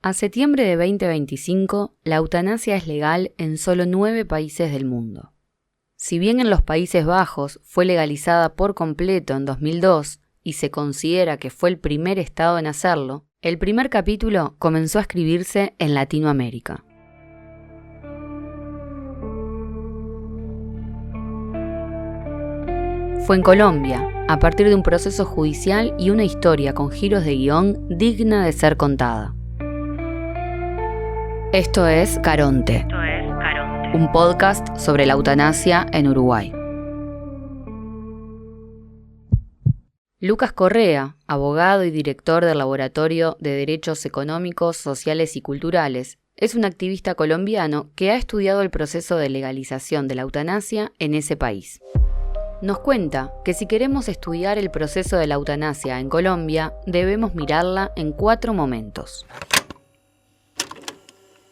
A septiembre de 2025, la eutanasia es legal en solo 9 países del mundo. Si bien en los Países Bajos fue legalizada por completo en 2002 y se considera que fue el primer estado en hacerlo, el primer capítulo comenzó a escribirse en Latinoamérica. Fue en Colombia, a partir de un proceso judicial y una historia con giros de guión digna de ser contada. Esto es Caronte, un podcast sobre la eutanasia en Uruguay. Lucas Correa, abogado y director del Laboratorio de Derechos Económicos, Sociales y Culturales, es un activista colombiano que ha estudiado el proceso de legalización de la eutanasia en ese país. Nos cuenta que si queremos estudiar el proceso de la eutanasia en Colombia, debemos mirarla en 4 momentos.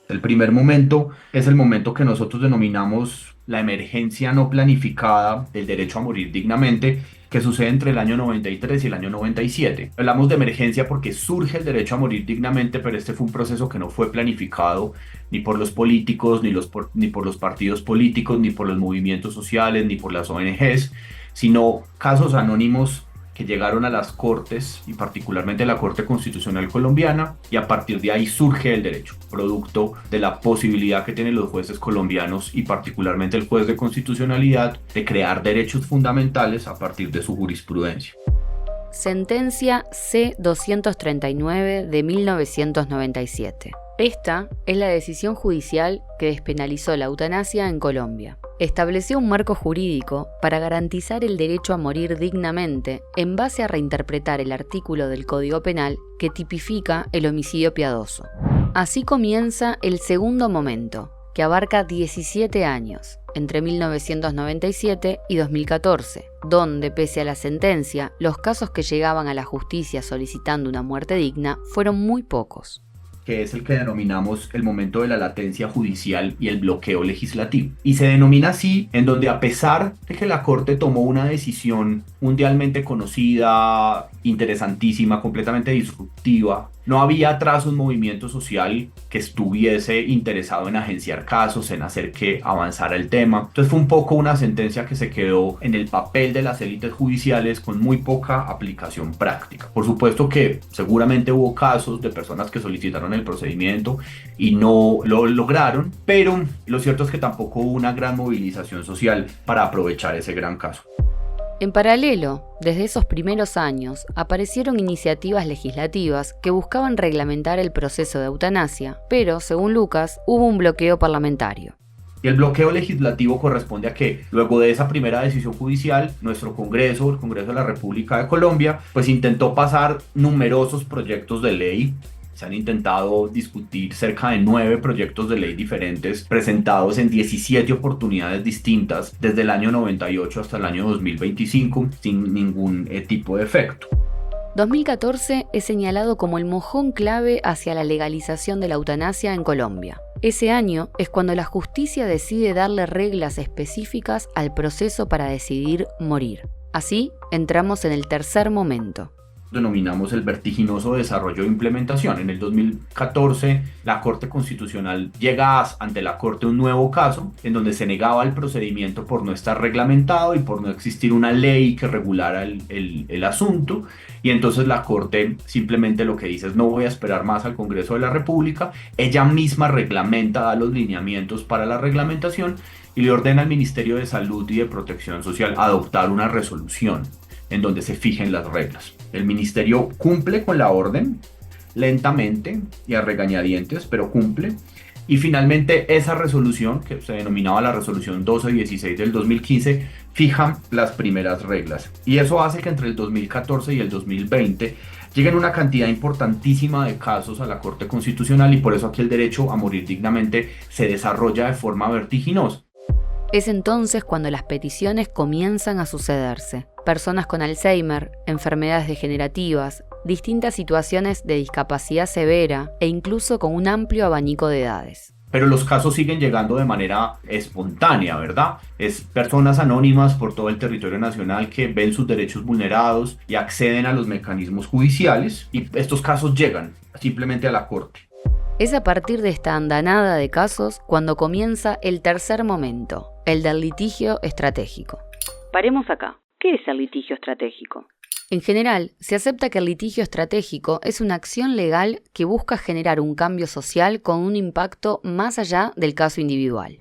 El primer momento es el momento que nosotros denominamos la emergencia no planificada del derecho a morir dignamente, que sucede entre el año 93 y el año 97. Hablamos de emergencia porque surge el derecho a morir dignamente, pero este fue un proceso que no fue planificado ni por los políticos, ni por los partidos políticos, ni por los movimientos sociales, ni por las ONGs, sino casos anónimos que llegaron a las Cortes, y particularmente a la Corte Constitucional Colombiana, y a partir de ahí surge el derecho, producto de la posibilidad que tienen los jueces colombianos, y particularmente el juez de constitucionalidad, de crear derechos fundamentales a partir de su jurisprudencia. Sentencia C-239 de 1997. Esta es la decisión judicial que despenalizó la eutanasia en Colombia. Estableció un marco jurídico para garantizar el derecho a morir dignamente en base a reinterpretar el artículo del Código Penal que tipifica el homicidio piadoso. Así comienza el segundo momento, que abarca 17 años, entre 1997 y 2014, donde, pese a la sentencia, los casos que llegaban a la justicia solicitando una muerte digna fueron muy pocos, que es el que denominamos el momento de la latencia judicial y el bloqueo legislativo. Y se denomina así en donde, a pesar de que la Corte tomó una decisión mundialmente conocida, interesantísima, completamente disruptiva, no había atrás un movimiento social que estuviese interesado en agenciar casos, en hacer que avanzara el tema. Entonces fue un poco una sentencia que se quedó en el papel de las élites judiciales con muy poca aplicación práctica. Por supuesto que seguramente hubo casos de personas que solicitaron el procedimiento y no lo lograron, pero lo cierto es que tampoco hubo una gran movilización social para aprovechar ese gran caso. En paralelo, desde esos primeros años, aparecieron iniciativas legislativas que buscaban reglamentar el proceso de eutanasia, pero, según Lucas, hubo un bloqueo parlamentario. Y el bloqueo legislativo corresponde a que, luego de esa primera decisión judicial, nuestro Congreso, el Congreso de la República de Colombia, pues intentó pasar numerosos proyectos de ley. Se han intentado discutir cerca de 9 proyectos de ley diferentes presentados en 17 oportunidades distintas desde el año 98 hasta el año 2025 sin ningún tipo de efecto. 2014 es señalado como el mojón clave hacia la legalización de la eutanasia en Colombia. Ese año es cuando la justicia decide darle reglas específicas al proceso para decidir morir. Así, entramos en el tercer momento. Denominamos el vertiginoso desarrollo e implementación. En el 2014, la Corte Constitucional llega ante la Corte un nuevo caso en donde se negaba el procedimiento por no estar reglamentado y por no existir una ley que regulara el asunto, y entonces la Corte simplemente lo que dice es: no voy a esperar más al Congreso de la República. Ella misma reglamenta, da los lineamientos para la reglamentación y le ordena al Ministerio de Salud y de Protección Social adoptar una resolución en donde se fijen las reglas. El ministerio cumple con la orden, lentamente y a regañadientes, pero cumple. Y finalmente esa resolución, que se denominaba la resolución 1216 del 2015, fija las primeras reglas. Y eso hace que entre el 2014 y el 2020 lleguen una cantidad importantísima de casos a la Corte Constitucional, y por eso aquí el derecho a morir dignamente se desarrolla de forma vertiginosa. Es entonces cuando las peticiones comienzan a sucederse. Personas con Alzheimer, enfermedades degenerativas, distintas situaciones de discapacidad severa e incluso con un amplio abanico de edades. Pero los casos siguen llegando de manera espontánea, ¿verdad? Es personas anónimas por todo el territorio nacional que ven sus derechos vulnerados y acceden a los mecanismos judiciales, y estos casos llegan simplemente a la Corte. Es a partir de esta andanada de casos cuando comienza el tercer momento, el del litigio estratégico. Paremos acá. ¿Qué es el litigio estratégico? En general, se acepta que el litigio estratégico es una acción legal que busca generar un cambio social con un impacto más allá del caso individual.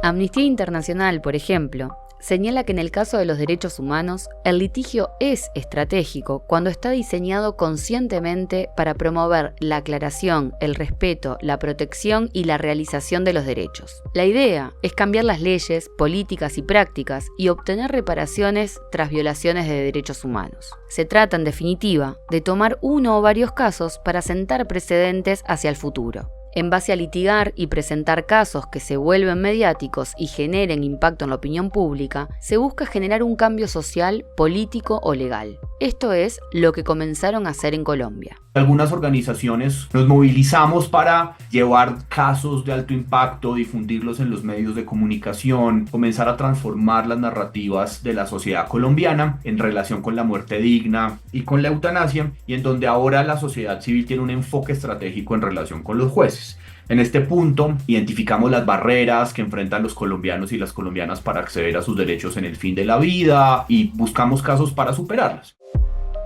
Amnistía Internacional, por ejemplo, señala que en el caso de los derechos humanos, el litigio es estratégico cuando está diseñado conscientemente para promover la aclaración, el respeto, la protección y la realización de los derechos. La idea es cambiar las leyes, políticas y prácticas y obtener reparaciones tras violaciones de derechos humanos. Se trata, en definitiva, de tomar uno o varios casos para sentar precedentes hacia el futuro. En base a litigar y presentar casos que se vuelven mediáticos y generen impacto en la opinión pública, se busca generar un cambio social, político o legal. Esto es lo que comenzaron a hacer en Colombia. Algunas organizaciones nos movilizamos para llevar casos de alto impacto, difundirlos en los medios de comunicación, comenzar a transformar las narrativas de la sociedad colombiana en relación con la muerte digna y con la eutanasia, y en donde ahora la sociedad civil tiene un enfoque estratégico en relación con los jueces. En este punto, identificamos las barreras que enfrentan los colombianos y las colombianas para acceder a sus derechos en el fin de la vida y buscamos casos para superarlas.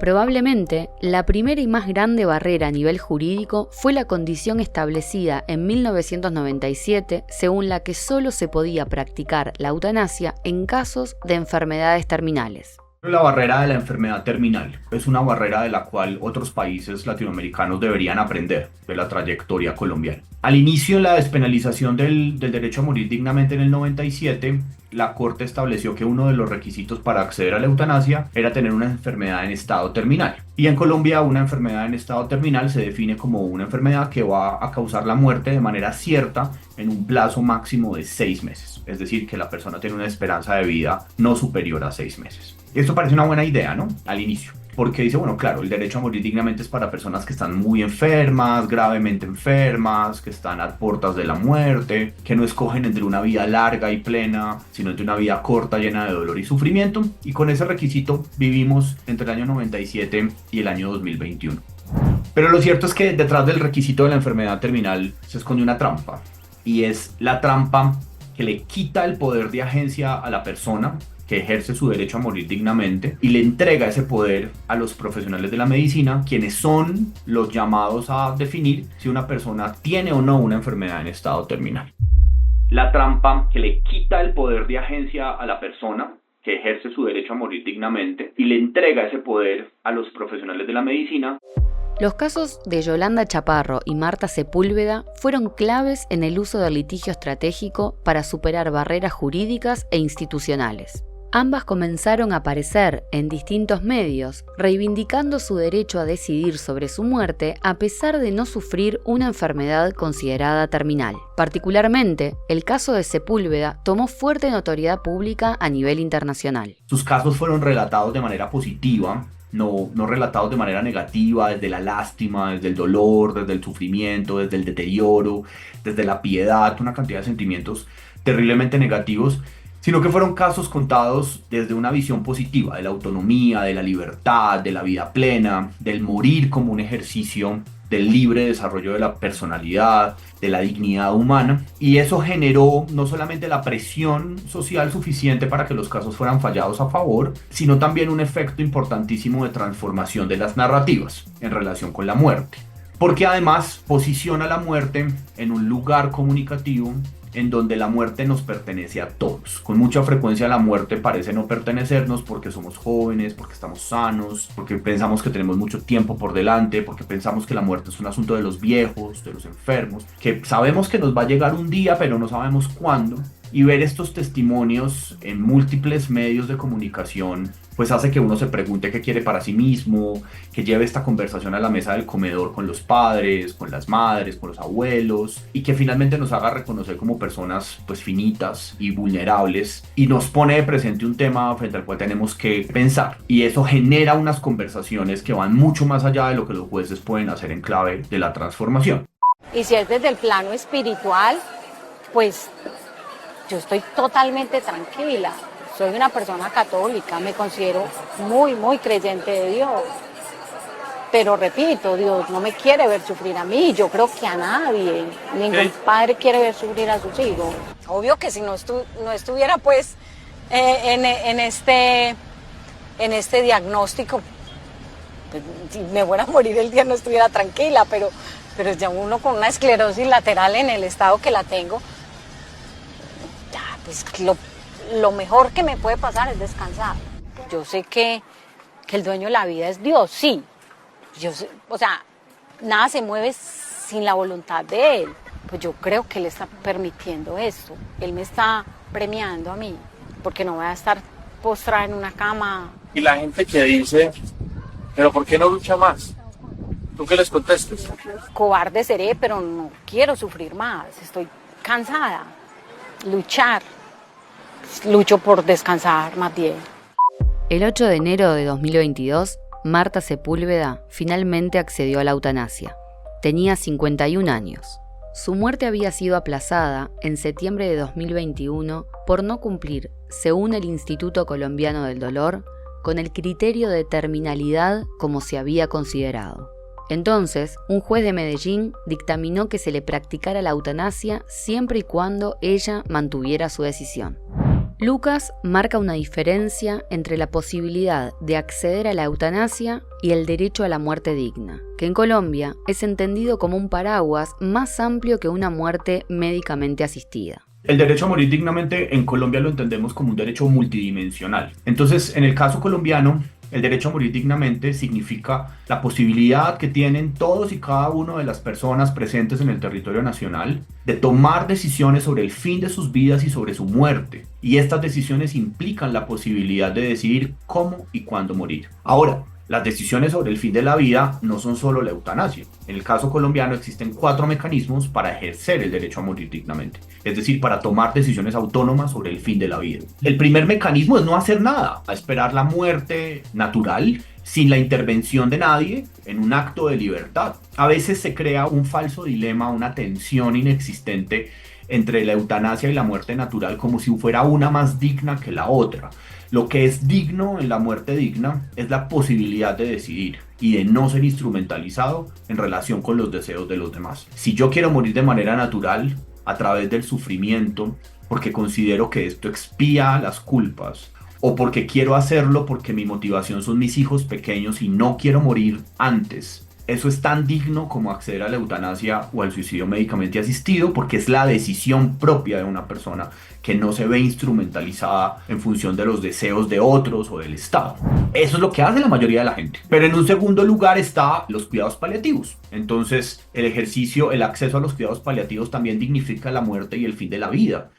Probablemente, la primera y más grande barrera a nivel jurídico fue la condición establecida en 1997, según la que solo se podía practicar la eutanasia en casos de enfermedades terminales. La barrera de la enfermedad terminal es una barrera de la cual otros países latinoamericanos deberían aprender de la trayectoria colombiana. Al inicio de la despenalización del derecho a morir dignamente en el 97, la Corte estableció que uno de los requisitos para acceder a la eutanasia era tener una enfermedad en estado terminal. Y en Colombia, una enfermedad en estado terminal se define como una enfermedad que va a causar la muerte de manera cierta en un plazo máximo de 6 meses. Es decir, que la persona tiene una esperanza de vida no superior a 6 meses. Esto parece una buena idea, ¿no? Al inicio. Porque dice, bueno, claro, el derecho a morir dignamente es para personas que están muy enfermas, gravemente enfermas, que están a puertas de la muerte, que no escogen entre una vida larga y plena, sino entre una vida corta llena de dolor y sufrimiento. Y con ese requisito vivimos entre el año 97 y el año 2021. Pero lo cierto es que detrás del requisito de la enfermedad terminal se esconde una trampa. Y es la trampa que le quita el poder de agencia a la persona que ejerce su derecho a morir dignamente y le entrega ese poder a los profesionales de la medicina, quienes son los llamados a definir si una persona tiene o no una enfermedad en estado terminal. La trampa que le quita el poder de agencia a la persona que ejerce su derecho a morir dignamente y le entrega ese poder a los profesionales de la medicina. Los casos de Yolanda Chaparro y Marta Sepúlveda fueron claves en el uso del litigio estratégico para superar barreras jurídicas e institucionales. Ambas comenzaron a aparecer en distintos medios, reivindicando su derecho a decidir sobre su muerte a pesar de no sufrir una enfermedad considerada terminal. Particularmente, el caso de Sepúlveda tomó fuerte notoriedad pública a nivel internacional. Sus casos fueron relatados de manera positiva, no relatados de manera negativa, desde la lástima, desde el dolor, desde el sufrimiento, desde el deterioro, desde la piedad, una cantidad de sentimientos terriblemente negativos, sino que fueron casos contados desde una visión positiva de la autonomía, de la libertad, de la vida plena, del morir como un ejercicio del libre desarrollo de la personalidad, de la dignidad humana, y eso generó no solamente la presión social suficiente para que los casos fueran fallados a favor, sino también un efecto importantísimo de transformación de las narrativas en relación con la muerte, porque además posiciona la muerte en un lugar comunicativo en donde la muerte nos pertenece a todos. Con mucha frecuencia la muerte parece no pertenecernos porque somos jóvenes, porque estamos sanos, porque pensamos que tenemos mucho tiempo por delante, porque pensamos que la muerte es un asunto de los viejos, de los enfermos, que sabemos que nos va a llegar un día pero no sabemos cuándo. Y ver estos testimonios en múltiples medios de comunicación pues hace que uno se pregunte qué quiere para sí mismo, que lleve esta conversación a la mesa del comedor con los padres, con las madres, con los abuelos, y que finalmente nos haga reconocer como personas pues finitas y vulnerables, y nos pone de presente un tema frente al cual tenemos que pensar, y eso genera unas conversaciones que van mucho más allá de lo que los jueces pueden hacer en clave de la transformación. Y si es desde el plano espiritual, pues yo estoy totalmente tranquila. Soy una persona católica, me considero muy creyente de Dios. Pero repito, Dios no me quiere ver sufrir a mí, yo creo que a nadie, ningún padre quiere ver sufrir a sus hijos. Obvio que si no estuviera pues en este diagnóstico, pues, si me fuera a morir el día no estuviera tranquila, pero ya uno con una esclerosis lateral en el estado que la tengo, ya, pues lo mejor que me puede pasar es descansar. Yo sé que el dueño de la vida es Dios, sí. Yo sé, o sea, nada se mueve sin la voluntad de Él. Pues yo creo que Él está permitiendo esto. Él me está premiando a mí, porque no voy a estar postrada en una cama. Y la gente que dice, pero ¿por qué no lucha más? ¿Tú qué les contestas? Cobarde seré, pero no quiero sufrir más. Estoy cansada. Lucho por descansar más bien. El 8 de enero de 2022, Marta Sepúlveda finalmente accedió a la eutanasia. Tenía 51 años. Su muerte había sido aplazada en septiembre de 2021 por no cumplir, según el Instituto Colombiano del Dolor, con el criterio de terminalidad como se había considerado. Entonces, un juez de Medellín dictaminó que se le practicara la eutanasia siempre y cuando ella mantuviera su decisión. Lucas marca una diferencia entre la posibilidad de acceder a la eutanasia y el derecho a la muerte digna, que en Colombia es entendido como un paraguas más amplio que una muerte médicamente asistida. El derecho a morir dignamente en Colombia lo entendemos como un derecho multidimensional. Entonces, en el caso colombiano, el derecho a morir dignamente significa la posibilidad que tienen todos y cada una de las personas presentes en el territorio nacional de tomar decisiones sobre el fin de sus vidas y sobre su muerte. Y estas decisiones implican la posibilidad de decidir cómo y cuándo morir. Ahora, las decisiones sobre el fin de la vida no son solo la eutanasia. En el caso colombiano existen 4 mecanismos para ejercer el derecho a morir dignamente, es decir, para tomar decisiones autónomas sobre el fin de la vida. El primer mecanismo es no hacer nada, a esperar la muerte natural, sin la intervención de nadie, en un acto de libertad. A veces se crea un falso dilema, una tensión inexistente entre la eutanasia y la muerte natural, como si fuera una más digna que la otra. Lo que es digno en la muerte digna es la posibilidad de decidir y de no ser instrumentalizado en relación con los deseos de los demás. Si yo quiero morir de manera natural, a través del sufrimiento, porque considero que esto expía las culpas, o porque quiero hacerlo porque mi motivación son mis hijos pequeños y no quiero morir antes, eso es tan digno como acceder a la eutanasia o al suicidio médicamente asistido, porque es la decisión propia de una persona que no se ve instrumentalizada en función de los deseos de otros o del Estado. Eso es lo que hace la mayoría de la gente. Pero en un segundo lugar está los cuidados paliativos. Entonces, el acceso a los cuidados paliativos también dignifica la muerte y el fin de la vida.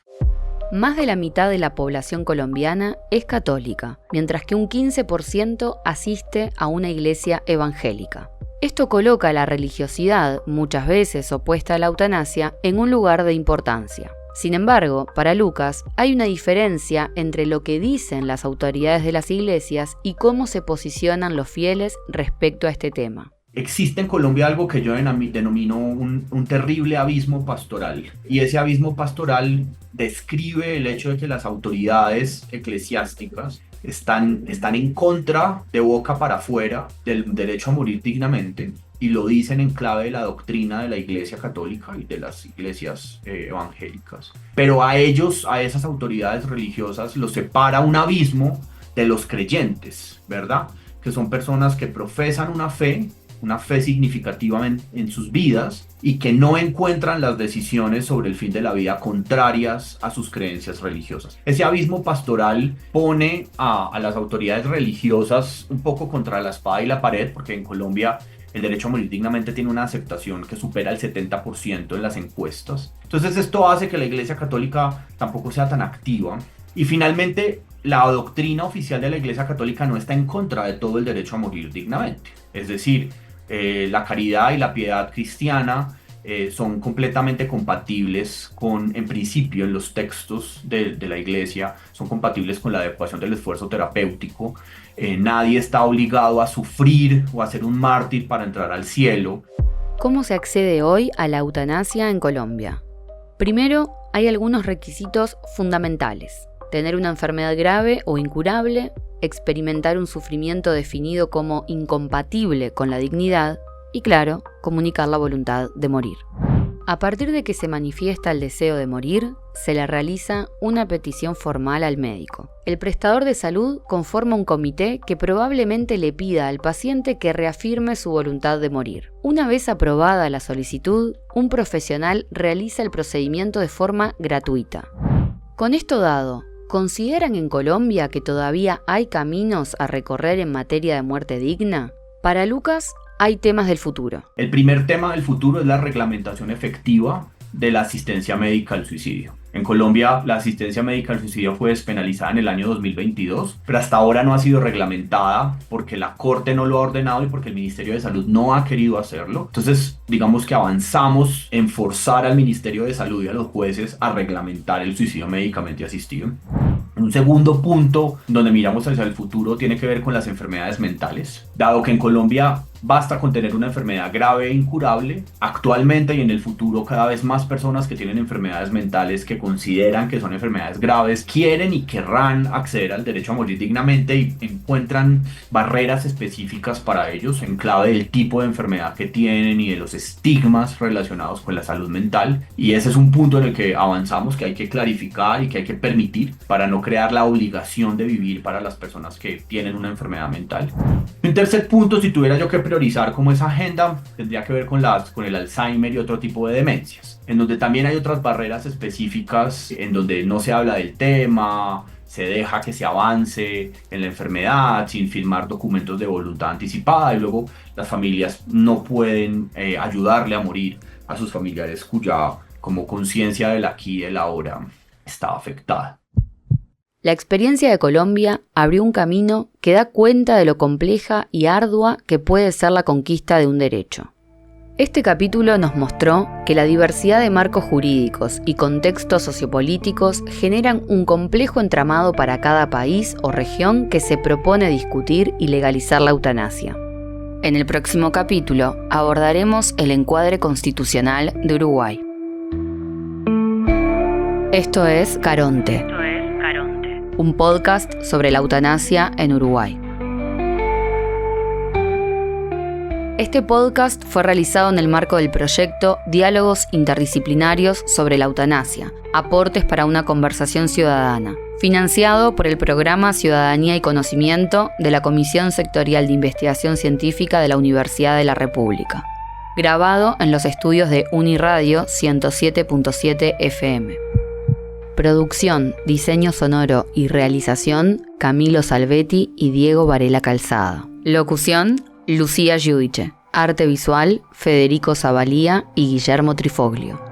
Más de la mitad de la población colombiana es católica, mientras que un 15% asiste a una iglesia evangélica. Esto coloca a la religiosidad, muchas veces opuesta a la eutanasia, en un lugar de importancia. Sin embargo, para Lucas, hay una diferencia entre lo que dicen las autoridades de las iglesias y cómo se posicionan los fieles respecto a este tema. Existe en Colombia algo que yo denomino un terrible abismo pastoral. Y ese abismo pastoral describe el hecho de que las autoridades eclesiásticas están en contra, de boca para afuera, del derecho a morir dignamente, y lo dicen en clave de la doctrina de la Iglesia Católica y de las iglesias evangélicas. Pero a esas autoridades religiosas, los separa un abismo de los creyentes, ¿verdad? Que son personas que profesan una fe significativa en sus vidas y que no encuentran las decisiones sobre el fin de la vida contrarias a sus creencias religiosas. Ese abismo pastoral pone a las autoridades religiosas un poco contra la espada y la pared, porque en Colombia el derecho a morir dignamente tiene una aceptación que supera el 70% en las encuestas. Entonces esto hace que la Iglesia Católica tampoco sea tan activa. Y finalmente, la doctrina oficial de la Iglesia Católica no está en contra de todo el derecho a morir dignamente. Es decir, la caridad y la piedad cristiana son completamente compatibles en principio, en los textos de la Iglesia, son compatibles con la adecuación del esfuerzo terapéutico. Nadie está obligado a sufrir o a ser un mártir para entrar al cielo. ¿Cómo se accede hoy a la eutanasia en Colombia? Primero, hay algunos requisitos fundamentales: tener una enfermedad grave o incurable, experimentar un sufrimiento definido como incompatible con la dignidad y, claro, comunicar la voluntad de morir. A partir de que se manifiesta el deseo de morir, se le realiza una petición formal al médico. El prestador de salud conforma un comité que probablemente le pida al paciente que reafirme su voluntad de morir. Una vez aprobada la solicitud, un profesional realiza el procedimiento de forma gratuita. Con esto dado, ¿consideran en Colombia que todavía hay caminos a recorrer en materia de muerte digna? Para Lucas, hay temas del futuro. El primer tema del futuro es la reglamentación efectiva de la asistencia médica al suicidio. En Colombia, la asistencia médica al suicidio fue despenalizada en el año 2022, pero hasta ahora no ha sido reglamentada porque la Corte no lo ha ordenado y porque el Ministerio de Salud no ha querido hacerlo. Entonces, digamos que avanzamos en forzar al Ministerio de Salud y a los jueces a reglamentar el suicidio médicamente asistido. Un segundo punto donde miramos hacia el futuro tiene que ver con las enfermedades mentales. Dado que en Colombia basta con tener una enfermedad grave e incurable, actualmente y en el futuro cada vez más personas que tienen enfermedades mentales que consideran que son enfermedades graves quieren y querrán acceder al derecho a morir dignamente y encuentran barreras específicas para ellos en clave del tipo de enfermedad que tienen y de los estigmas relacionados con la salud mental. Y ese es un punto en el que avanzamos, que hay que clarificar y que hay que permitir para no crear la obligación de vivir para las personas que tienen una enfermedad mental. Un tercer punto, si tuviera yo que priorizar como esa agenda, tendría que ver con el Alzheimer y otro tipo de demencias, en donde también hay otras barreras específicas, en donde no se habla del tema, se deja que se avance en la enfermedad sin firmar documentos de voluntad anticipada y luego las familias no pueden ayudarle a morir a sus familiares cuya como conciencia del aquí y del ahora está afectada. La experiencia de Colombia abrió un camino que da cuenta de lo compleja y ardua que puede ser la conquista de un derecho. Este capítulo nos mostró que la diversidad de marcos jurídicos y contextos sociopolíticos generan un complejo entramado para cada país o región que se propone discutir y legalizar la eutanasia. En el próximo capítulo abordaremos el encuadre constitucional de Uruguay. Esto es Caronte, un podcast sobre la eutanasia en Uruguay. Este podcast fue realizado en el marco del proyecto Diálogos Interdisciplinarios sobre la Eutanasia, aportes para una conversación ciudadana, financiado por el Programa Ciudadanía y Conocimiento de la Comisión Sectorial de Investigación Científica de la Universidad de la República. Grabado en los estudios de Uniradio 107.7 FM. Producción, diseño sonoro y realización, Camilo Salvetti y Diego Varela Calzada. Locución, Lucía Giudice. Arte visual, Federico Zavalía y Guillermo Trifoglio.